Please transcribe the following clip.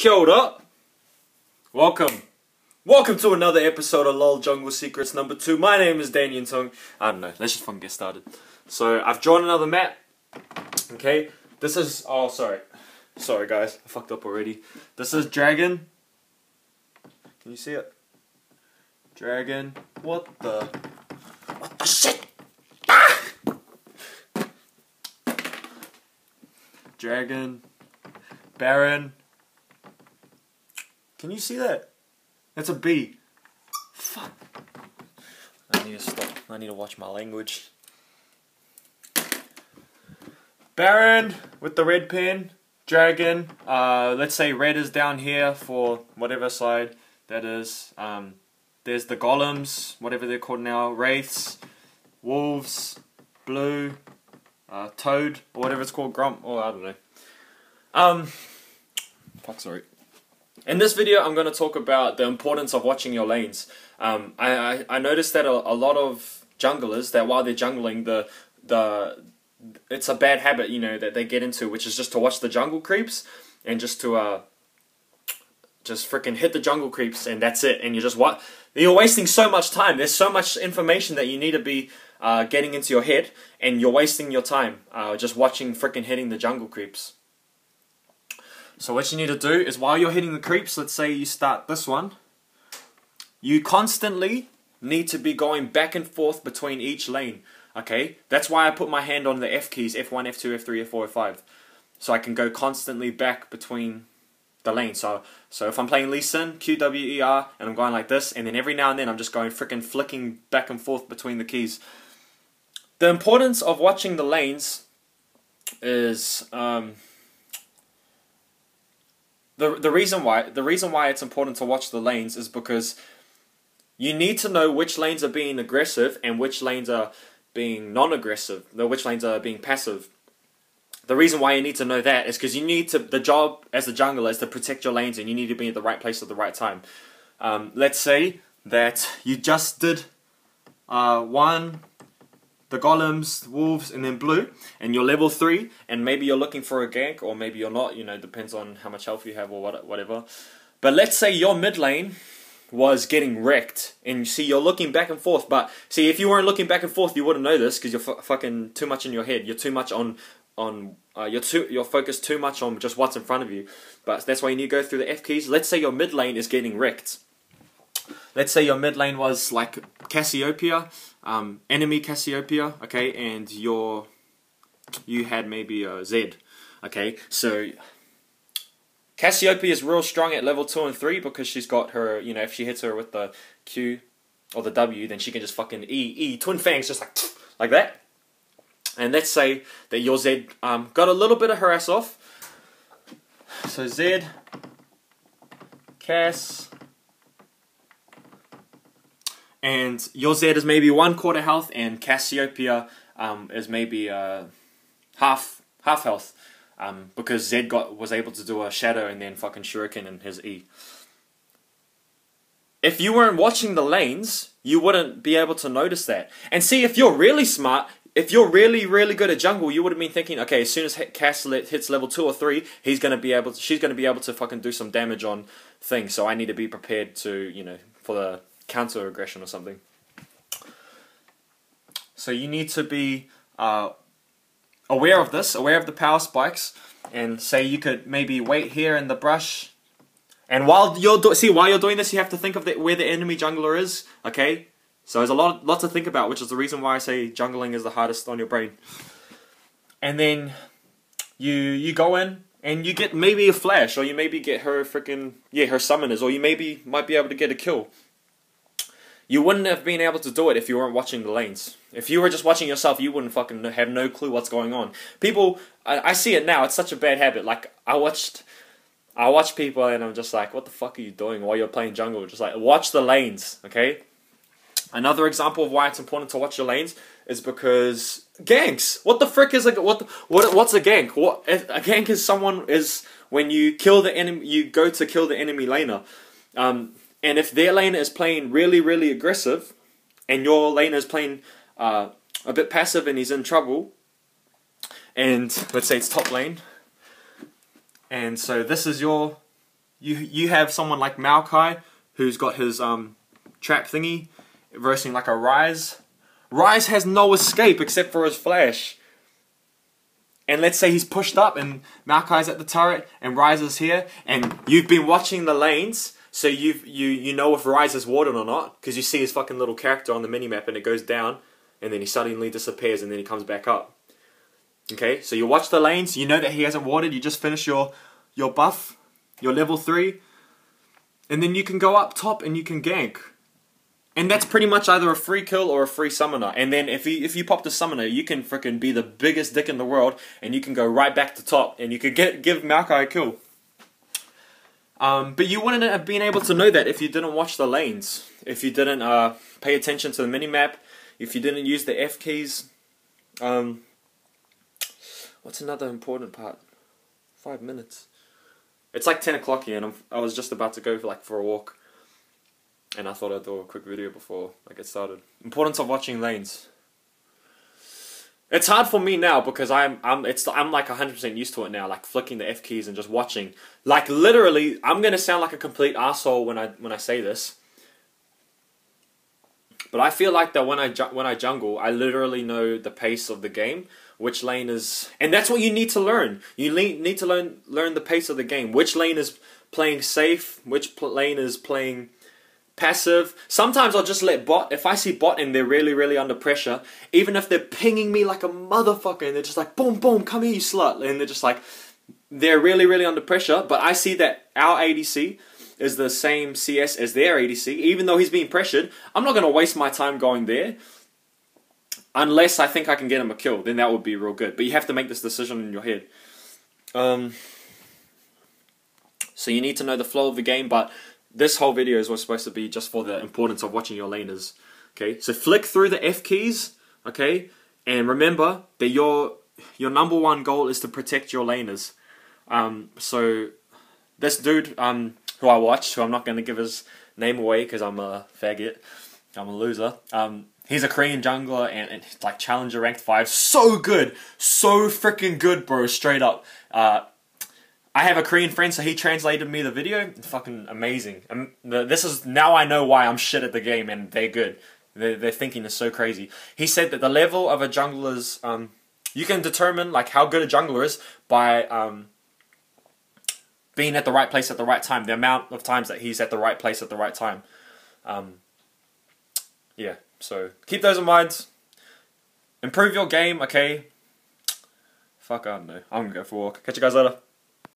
Kia ora. Welcome to another episode of LoL Jungle Secrets number 2. My name is Daniel Tong. I don't know, let's just fucking get started. So, I've drawn another map. Okay, this is, oh sorry. Sorry guys, I fucked up already. This is Dragon. Can you see it? Dragon. What the shit? Ah! Dragon. Baron. Can you see that? That's a B. Fuck. I need to stop. I need to watch my language. Baron with the red pen. Dragon. Let's say red is down here for whatever side that is. There's the golems, whatever they're called now. Wraiths. Wolves. Blue. Toad. Or whatever it's called. Grump. Or I don't know. Fuck, sorry. In this video, I'm going to talk about the importance of watching your lanes. I noticed that a lot of junglers, that while they're jungling, it's a bad habit, you know, that they get into, which is just to watch the jungle creeps and just to just freaking hit the jungle creeps, and that's it. And you're wasting so much time. There's so much information that you need to be getting into your head, and you're wasting your time just watching freaking hitting the jungle creeps. So what you need to do is, while you're hitting the creeps, let's say you start this one, you constantly need to be going back and forth between each lane. Okay? That's why I put my hand on the F keys, F1, F2, F3, F4, F5. So I can go constantly back between the lanes. So if I'm playing Lee Sin, Q, W, E, R, and I'm going like this, and then every now and then I'm just going freaking flicking back and forth between the keys. The importance of watching the lanes is... The reason why it's important to watch the lanes is because you need to know which lanes are being aggressive and which lanes are being non-aggressive, which lanes are being passive. The reason why you need to know that is because you need to, the job as the jungler is to protect your lanes, and you need to be at the right place at the right time. Let's say that you just did the golems, wolves, and then blue, and you're level 3, and maybe you're looking for a gank, or maybe you're not, you know, depends on how much health you have or whatever. But let's say your mid lane was getting wrecked, and you see you're looking back and forth, but see, if you weren't looking back and forth, you wouldn't know this, because you're fucking too much in your head. You're too much you're focused too much on just what's in front of you. But that's why you need to go through the F keys. Let's say your mid lane is getting wrecked. Let's say your mid lane was like Cassiopeia, enemy Cassiopeia, okay, and you had maybe a Z, okay. So Cassiopeia is real strong at level 2 and 3 because she's got her, you know, if she hits her with the Q or the W, then she can just fucking twin fangs, just like that. And let's say that your Z got a little bit of her ass off. So Z, Cass. And your Z is maybe 1/4 health, and Cassiopeia is maybe half health, because Z was able to do a shadow and then fucking shuriken in his E. If you weren't watching the lanes, you wouldn't be able to notice that. And see, if you're really smart, if you're really good at jungle, you would have been thinking, okay, as soon as Cass hits level 2 or 3, she's gonna be able to fucking do some damage on things. So I need to be prepared to, you know, for the counter aggression or something. So you need to be aware of this, aware of the power spikes, and say you could maybe wait here in the brush. And while you're doing this, you have to think of where the enemy jungler is. Okay, so there's a lot to think about, which is the reason why I say jungling is the hardest on your brain. And then you go in and you get maybe a flash, or you maybe get her freaking her summoners, or you might be able to get a kill. You wouldn't have been able to do it if you weren't watching the lanes. If you were just watching yourself, you wouldn't fucking have no clue what's going on. People, I see it now, it's such a bad habit. Like, I watch people and I'm just like, what the fuck are you doing while you're playing jungle? Just like, watch the lanes, okay? Another example of why it's important to watch your lanes is because Ganks. What the frick is what's a gank? A gank is when you kill the enemy, you go to kill the enemy laner. And if their laner is playing really aggressive, and your laner is playing a bit passive and he's in trouble, and let's say it's top lane, and so this is your you have someone like Maokai who's got his trap thingy versing like a Rise. Rise has no escape except for his flash. And let's say he's pushed up and Maokai's at the turret and Rise is here, and you've been watching the lanes, so you know if Rise is warded or not, because you see his fucking little character on the minimap and it goes down, and then he suddenly disappears and then he comes back up. Okay, so you watch the lanes, you know that he hasn't warded, you just finish your buff, your level 3, and then you can go up top and you can gank. And that's pretty much either a free kill or a free summoner. And then if you pop the summoner, you can frickin' be the biggest dick in the world, and you can go right back to top, and you could give Maokai a kill. But you wouldn't have been able to know that if you didn't watch the lanes, if you didn't pay attention to the minimap, if you didn't use the F keys. What's another important part? 5 minutes. It's like 10 o'clock here, and I was just about to go for a walk. And I thought I'd do a quick video before I get started. Importance of watching lanes. It's hard for me now because I'm like 100% used to it now, like flicking the F keys and just watching. Like literally, I'm gonna sound like a complete asshole when I say this, but I feel like that when I jungle, I literally know the pace of the game, which lane is, and that's what you need to learn. You need to learn the pace of the game. Which lane is playing safe? Which lane is playing passive? Sometimes I'll just let bot, if I see bot and they're really under pressure, even if they're pinging me like a motherfucker and they're just like boom boom, come here you slut, and they're just like, they're really under pressure, but I see that our ADC is the same CS as their ADC, even though he's being pressured, I'm not going to waste my time going there unless I think I can get him a kill. Then that would be real good, but you have to make this decision in your head. So you need to know the flow of the game, but this whole video was supposed to be just for the importance of watching your laners. Okay, so flick through the F keys, okay, and remember that your #1 goal is to protect your laners. So this dude who I watched, who I'm not going to give his name away because I'm a faggot, I'm a loser. He's a Korean jungler and like challenger ranked 5, so good, so freaking good, bro, straight up. I have a Korean friend, so he translated me the video. It's fucking amazing. This is, now I know why I'm shit at the game and they're good. Their thinking is so crazy. He said that the level of a jungler's, you can determine like how good a jungler is by being at the right place at the right time. The amount of times that he's at the right place at the right time. Yeah, so keep those in mind. Improve your game, okay? Fuck, I don't know. I'm gonna go for a walk. Catch you guys later.